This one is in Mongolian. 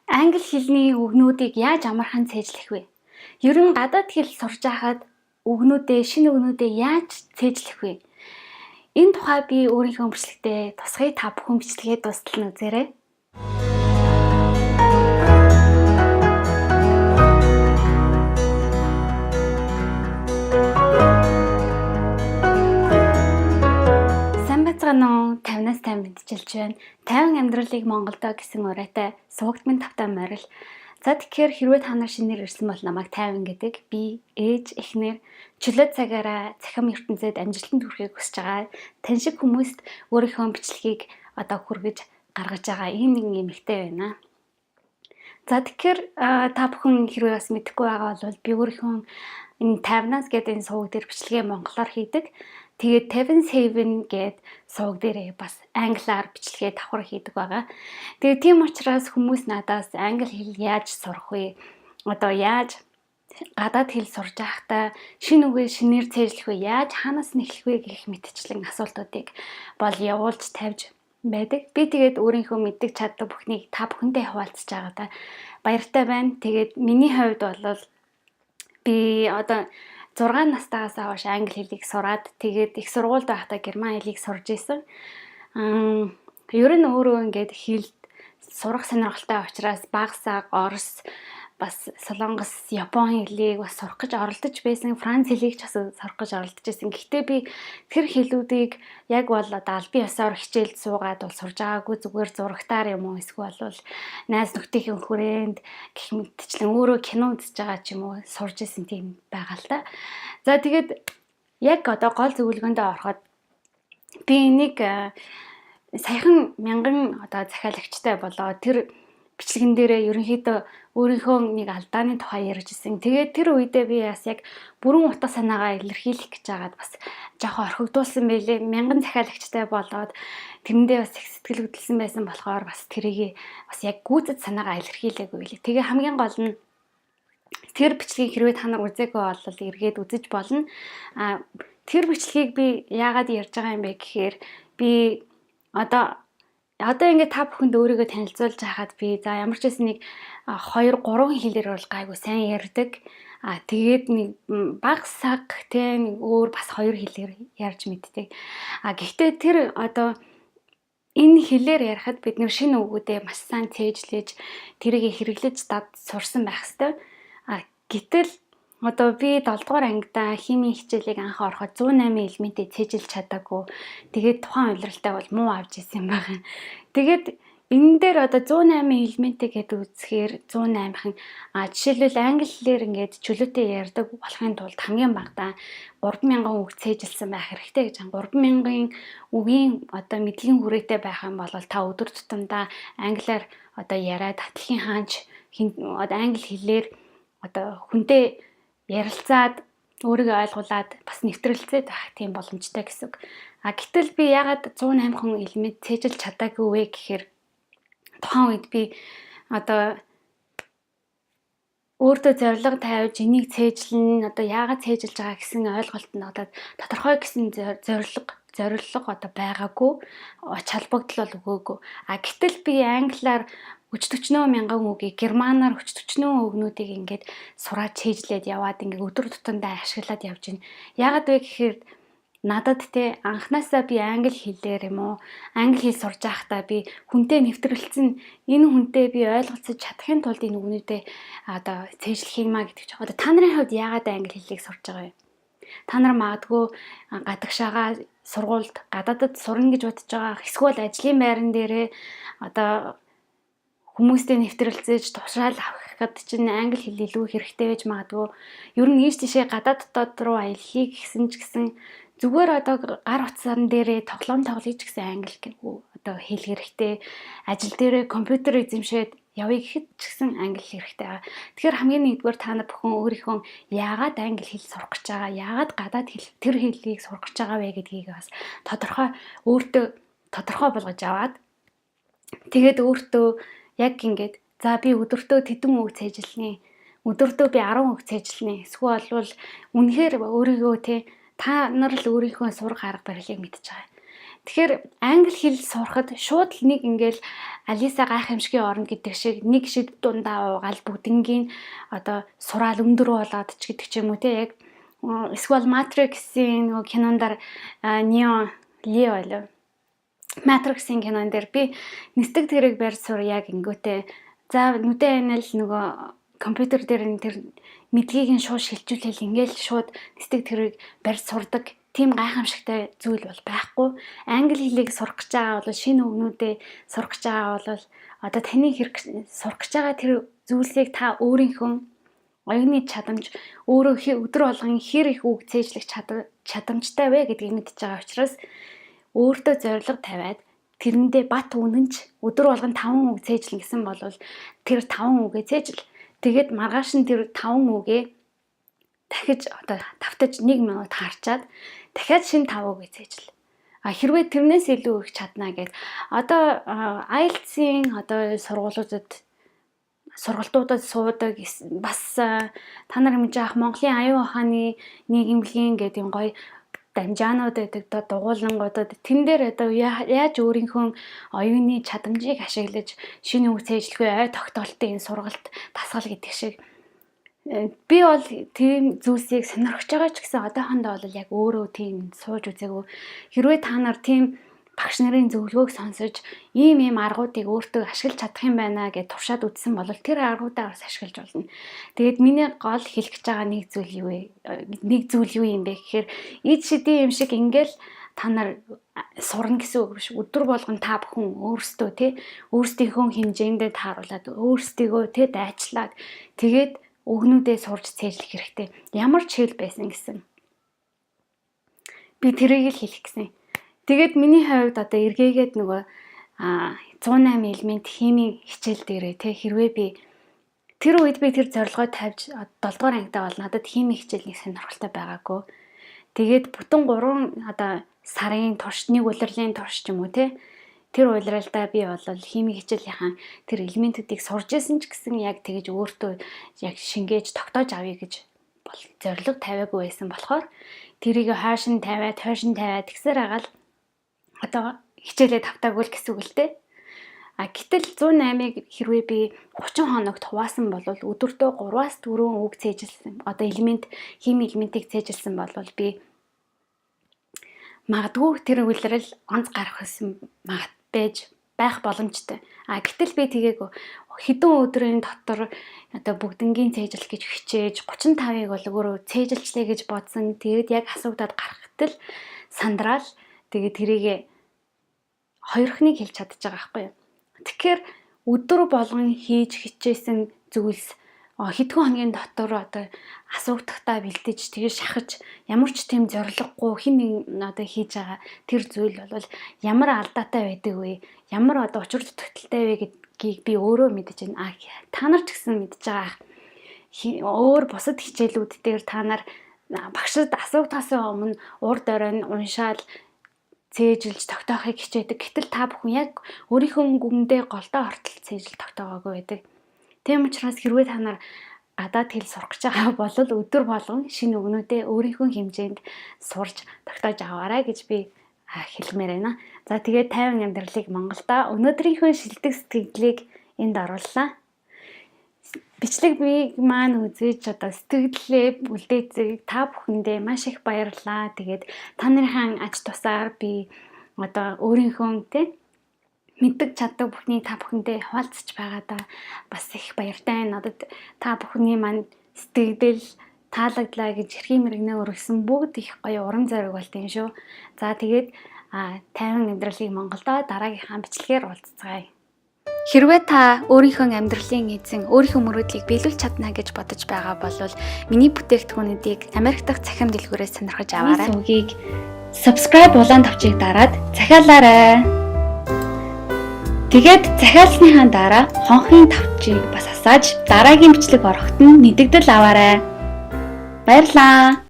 Англи хэлний үгнүүдийг яаж амархан цээжлэх вэ? Ер нь гадаад хэл сурж байхад шинэ үгнүүдээ яаж цээжлэх вэ? Энэ тухай би өөрийнхөө бичлэгтээ тусгая, та бүхэн бичлэгээ дуустал нь үзээрэй. Сайн байцгаана уу? 50-аас 50 мэдчилж байна. 50 амьдралыг Монголдо гэсэн ураатай суугдмын тавтай морил. За тэгэхээр хэрвээ та нар шинээр ирсэн бол намайг 50 гэдэг. Би ээж, эхнэр, чөлөө цагаараа цахим ертөнцид амжилтанд хүрэхийг хүсэж байгаа. Тань шиг хүмүүст өөрийнхөө бичлэгийг хүргэж гаргаж байгаа ийм нэгэн эмэгтэй байна. За тэгэхээр та бүхэн хэрвээ бас мэдэхгүй байгаа бол би өөрийнхөө энэ 50-аас гэдэг энэ суваг дээр бичлэгээ монголоор хийдэг. Тэгээд 57 гээд суваг дээрээ бас англиар бичлэгээ давхар хийдэг байгаа. Тэгээд тийм учраас хүмүүс надаас англи хэл яаж сурах вэ? Яаж гадаад хэл сурж байхдаа шинэ үгээ шинээр цээжлэх вэ? Яаж хаанаас нь эхлэх вэ гэх мэтчлэн асуултуудыг бол явуулж тавьж байдаг. Би тэгээд өөрийнхөө мэддэг чаддаг бүхнийг та бүхэнтэй хуваалцаж байгаадаа баяртай байна. Тэгээд миний хувьд бол би 6 настайгаас хойш англи хэлийг сураад тэгээд их сургуульд байхдаа герман хэлийг сурж исэн. Ер нь өөрөө ингээд хэлд сурах сонирхолтой учраас багасаа орос, бас солонгос, япон хэлийг бас сурах гэж оролдож байсан. Франц хэлийг ч бас сурах гэж оролдож байсан. Гэхдээ би тэр хэлүүдийг яг бол албан ёсоор хичээлд суугаад бол сурж байгаагүй, зүгээр зурагтаар юм уу эсвэл бол найз нөхдийн хүрээнд гэх мэтчлэн өөрөө кино үзэж байгаа ч юм уу сурж исэн тийм байгаа л та. За тэгээд яг гол зөвлөгөөндөө ороход би нэг саяхан мянган захиалагчтай болоо тэр бичлэгэн дээрээ ерөнхийдөө өөрийнхөө нэг алдааны тухай ярьж ирсэн. Тэгээд тэр үедээ би бас яг бүрэн утга санаагаа илэрхийлэх гэж байгаад бас жоохон орхигдуулсан байлээ. Мянган захиалагчтай болоод тэрэндээ бас их сэтгэл хөдлөсөн байсан болохоор бас тэрийг бас яг гүйцэд санаагаа илэрхийлээгүй байлээ. Тэгээ хамгийн гол нь тэр бичлэгийг хэрвээ та нар үзээгүй бол эргээд үзэж болно. Тэр бичлэгийг би яагаад ярьж байгаа юм бэ гэхээр би ингээд та бүхэнд өөрийгөө танилцуулж байхад би за ямар ч байсан нэг 2-3 хэлээр бол гайгүй сайн ярьдаг. Тэгээд нэг бага саг нэг өөр бас 2 хэлээр ярьж мэддэг. Гэхдээ тэр энэ хэлээр ярихад бид нэр шинэ үгүүдээ маш сайн цээжлэж тэрийг хэрэглэж сурсан байх хэрэгтэй. Гэтэл би 7 дугаар ангидаа химийн хичээлийг анх ороход 108 элементийг цээжилж чадаагүй. Тэгээд тухайн удирдалтаа бол муу авч ирсэн юм байна. Тэгээд энэ дээр 108 элементийг гэдэг үзэхээр 108-ын жишээлбэл англи хэлээр ингээд чөлөөтэй ярьдаг болохын тулд хамгийн багадаа 3000 үг цээжилсэн байх хэрэгтэй гэж байна. 3000-ын үгийн мэдлэгийн хүрээтэй байх юм бол та өдөр тутамдаа англиар яриад татлахын хаанч англи хэлээр хүнтэй ярилцаад өөрийгөө ойлгуулад бас нэвтрэлцээд байх тийм боломжтой гэсэн үг. Гэтэл би ягаад 108 элемент цээжилж чадаагүй вэ гэхээр тухайн үед би өөртөө зорилго тавьж энийг цээжлэн яагаад цээжилж байгаа гэсэн ойлголт нь тодорхой гэсэн зорилго байгаагүй, чалбагдал бол өгөөгүй. Гэтэл би англиар 40-40 мянган үгийг германаар 40-40 үгнүүдийг ингээд сураад цээжлээд яваад ингээд өдөр тутамдаа ашиглаад явж байна. Яагаад вэ гэхээр надад анхнаасаа би англи хэлээр юм уу англи хэл сурж байхдаа би хүнтэй нэвтрэлцэн энэ хүнтэй би ойлголцож чадахын тулд энэ үгнүүдээ цээжлэх юм а гэдэг чинь та нарын хувьд яагаад англи хэлийг сурж байгаа вэ? Та нар магадгүй гадагшаага сургуульд гадаадд сурна гэж бодож байгаа. Эсвэл ажлын байран дээрээ хүмүүстэй нэвтрэлцээж тушаал авахад чинь англи хэл илүү хэрэгтэй байж магадгүй. Ер нь ийш тийшээ гадаад дотоод руу аялахыг гэсэн ч гэсэн зүгээр гар утсаар дээрээ тоглоом тоглоё ч гэсэн англи хэл хэрэгтэй. Ажил дээрээ компьютер эзэмшээд явъя гэхэд ч гэсэн англи хэрэгтэй байгаа. Тэгэхээр хамгийн нэгдүгээр та нар бүхэн өөрийнхөө яагаад англи хэл сурах гэж байгаа, яагаад гадаад хэл тэр хэлийг сурах гэж байгаа вэ гэдгийг бас өөртөө тодорхой болгож аваад тэгээд өөртөө яг ингээд за би өдөртөө тэдэн үг цээжилнэ. Өдөртөө би 10 үг цээжилнэ. Эсвэл бол үнэхээр өөрийгөө та нар л өөрийнхөө сурах арга барилыг мэдчихэж байгаа. Тэгэхээр англи хэл сурахад шууд л нэг ингээл Алиса гайхамшигын орнд гэдэг шиг нэг шид дундаа уугаал бүгднгийн одоо сураал өндөр болоод ч гэдэг ч юм уу те яг эсвэл Matrix-ийн нөгөө кинондор Neo Leo болов. Matrix-ийн кинон дээр би нисдэг тэрэг барь сур яг ингэвтэй. За нүдэн анал нөгөө компьютер дээр тэр мэдгийг нь шууд шилжүүлээл ингээл шууд нисдэг тэрэг барь сурдаг. Тийм гайхамшигтай зүйл бол байхгүй. Англи хэлийг сурах гэж байгаа бол шинэ үгнүүдээ сурах гэж байгаа бол одоо таны хэрэг сурах гэж байгаа тэр зүйлсийг та өөрийнхөө оюуны чадамж өөрөө өдөр болгон хэр их үг цээжлэх чадамжтай вэ гэдгийг мэдж байгаа учраас өөртөө зорилго тавиад тэрэндээ бат үнэнч өдөр болгон 5 үг цээжлэн гэсэн бол тэр 5 үгээ цээжл. Тэгээд маргааш нь тэр 5 үгээ дахиж одоо тавтаж 1 минут харчаад дахиад шинэ 5 үг цээжл. Хэрвээ тэрнээс илүү их чадна гэд одоо IELTS-ийн одоо сургалтуудад суудаг бас та нар мэдж авах Монголын аюун ухааны нийгэмлэгийн гэдэг юм гоё дамжаанууд байдаг дугуулангуудад тэн дээр одоо яаж өөрийнхөө оюуны чадамжийг ашиглаж шинэ үг цээжлэх вэ? Ой тогтоолтын сургалт дасгал гэдэг шиг би бол тийм зүйлсийг сонирхож байгаа ч гэсэн одоохондоо бол яг өөрөө тийм сууж үзээгүй. Хэрвээ та нар тийм багш нарын зөвлөгөөг сонсож ийм аргуудыг өөртөө ашиглаж чадах юм байна гэж туршаад үзсэн бол тэр аргуудаа бас ашиглаж болно. Тэгээд миний гол хэлэх гэж байгаа нэг зүйл юу юм бэ гэхээр эд шидийн юм шиг ингээл та нар сурна гэсэн үг биш. Өдөр болгон та бүхэн өөрсдийнхөө хэмжээндээ тааруулаад өөрсдийгөө дайчлаад тэгээд өгнүүдээ сурж цээжлэх хэрэгтэй. Ямар ч хэл байсан гэсэн. Би тэрийг л хэлэх гэсэн. Тэгээд миний хувьд одоо эргээгээд нөгөө 108 элемент химийн хичээл дээрээ хэрвээ би тэр үед би тэр зорилгоо тавьж 7 дугаар ангидаа бол надад химийн хичээлний сонирхолтой байгаагүй. Тэгээд бүтэн 3 одоо сарын турш нэг улирлын турш ч юм уу тэр улиралдаа би бол химийн хичээлийнхэн тэр элементүүдийг сурж исэн ч гэсэн яг тэгэж өөртөө яг шингээж тогтоож авъя гэж зорилго тавиагүй байсан болохоор тэрийг хойш нь тавиад тэгсээр агаал одоо хичээлээ тавтаагүй л гэсэн үг л дээ. Гэтэл 108-ыг хэрвээ би 30 хоногт хуваасан бол өдөртөө 3-аас 4 үг цээжилсэн. Одоо химийн элементийг цээжилсэн бол би магадгүй тэр үйлрэл онц гарах байсан байх боломжтой. Гэтэл би тэгээгүй хэдэн өдрийн дотор одоо бүгднгийн цээжлэх гэж хичээж 35-ыг бол өөрөө цээжилчлээ гэж бодсон. Тэгээд яг асуудаад гарахад л сандраал тэгээд тэрийг хоёрхныг хэлж чадчих байгаа байхгүй юу. Тэгэхээр өдөр болгон хийж хичээсэн зүйлс хэдхэн хоногийн дотор одоо асуугдахдаа бэлдэж тэгээ шахаж ямар ч тийм зориггүй хин нэг одоо хийж байгаа тэр зүйл бол ямар алдаатай байдаг вэ? Ямар одоо учир дутагдaltaй вэ гэдгийг би өөрөө мэдэж байна. Та нар ч гэсэн мэдж байгаа. Өөр бусад хичээлүүд дээр та нар багшд асуугдахаас өмнө урд оройн уншаал цээжилж тогтоохыг хичээдэг. Гэтэл та бүхэн яг өөрийнхөө гүндээ голдоо хортол цээжил тогтоогоогүй байдаг. Тийм учраас хэрвээ та нар гадаад хэл сурах гэж байгаа бол өдөр болгон шинэ үгнүүдээ өөрийнхөө хэмжээнд сурж тогтоож аваарай гэж би хэлмээр байна. За тэгээд 50 амьдралыг Монголда өнөөдрийнхөө шилдэг сэтгэлийг энд орууллаа. Бичлэг маань үзэж одоо сэтгэлдээ үлдээцэг та бүхэндээ маш их баярлалаа. Тэгээд та нарын аж тусаар би одоо өөрийнхөө мэддэг чаддаг бүхний та бүхэндээ хуваалцаж байгаадаа бас их баяртай байна. Надад та бүхний маань сэтгэл таалагдлаа гэж хэрхий мэрэгнээ өргөсөн бүгд их гоё урам зориг болт юм шүү. За тэгээд 50 амьдралыг Монголдо дараагийнхаа бичлэгээр уулзцгаая. Хэрвээ та өөрийнхөө амьдралын эзэн, өөрийнхөө мөрөөдлийг биелүүлж чадна гэж бодож байгаа бол миний бүтээгдэхүүнүүдийг Америк дахь цахим дэлгүүрээс сонирхож аваарай. Үгийг subscribe улаан тавчийг дараад захиалаарай. Тэгээд захиалсныхаа дараа хонхын тавчийг бас асааж дараагийн бичлэг ороход нь мэдэгдэл аваарай. Баярлалаа.